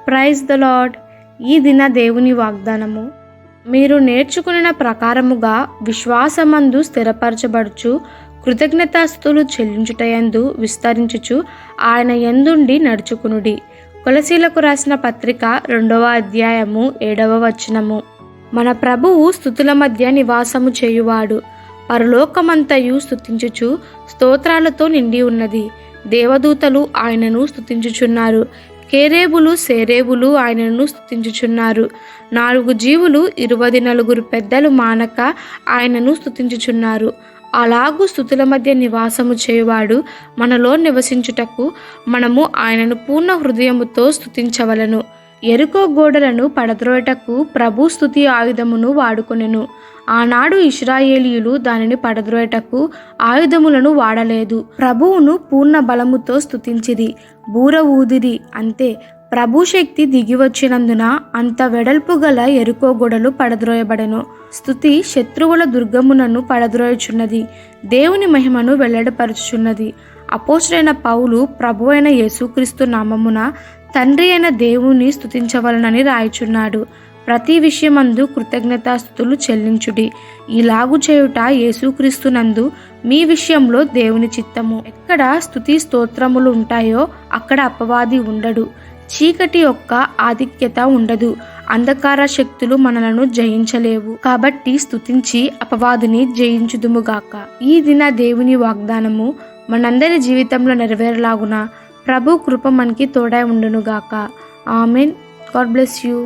Praise the lord. ఈ దిన దేవుని వాగ్దానము, మీరు నేర్చుకున్న ప్రకారముగా విశ్వాసమందు స్థిరపరచబడుచు కృతజ్ఞతాస్తుతులు చెల్లించుటయందు విస్తరించుచు ఆయన యందుండి నడుచుకునుడి. కొలసీలకు రాసిన పత్రిక 2వ అధ్యాయము 7వ వచనము. మన ప్రభువు స్తుతుల మధ్య నివాసము చేయువాడు. పరలోకమంతయు స్తుతించుచు స్తోత్రాలతో నిండి ఉన్నది. దేవదూతలు ఆయనను స్తుతించుచున్నారు. కేరేబులు సేరేబులు ఆయనను స్తుతించుచున్నారు. 4 జీవులు 24 పెద్దలు మానక ఆయనను స్తుతించుచున్నారు. అలాగూ స్తుతుల మధ్య నివాసము చేయువాడు మనలో నివసించుటకు మనము ఆయనను పూర్ణ హృదయముతో స్తుతించవలను. ఎరుకో గోడలను పడద్రోయటకు ప్రభు స్తుతి ఆయుధమును వాడుకొనెను. ఆనాడు ఇశ్రాయేలీయులు దానిని పడద్రోయటకు ఆయుధములను వాడలేదు. ప్రభువును పూర్ణ బలముతో స్తుతించిరి, బూర ఊదిరి. అంతే, ప్రభు శక్తి దిగివచ్చినందున అంత వెడల్పు గల ఎరుకో గోడలు పడద్రోయబడెను. స్తుతి శత్రువుల దుర్గమునను పడద్రోయుచున్నది, దేవుని మహిమను వెల్లడిపరుచుచున్నది. అపోస్తలుడైన పౌలు ప్రభు అయిన యేసుక్రీస్తు నామమున తండ్రి అయిన దేవుని స్తుతించవలనని రాయుచున్నాడు. ప్రతి విషయమందు కృతజ్ఞతాస్తుతులు చెల్లించుడి. ఇలాగు చేయుట యేసుక్రీస్తునందు మీ విషయంలో దేవుని చిత్తము. ఎక్కడ స్తుతి స్తోత్రములు ఉంటాయో అక్కడ అపవాది ఉండడు. చీకటి యొక్క ఆధిక్యత ఉండదు. అంధకార శక్తులు మనలను జయించలేవు. కాబట్టి స్తుతించి అపవాదిని జయించుదుముగాక. ఈ దిన దేవుని వాగ్దానము మనందరి జీవితంలో నెరవేరలాగున ప్రభు కృప మనకి తోడై ఉండునుగాక. ఆమెన్. God bless you.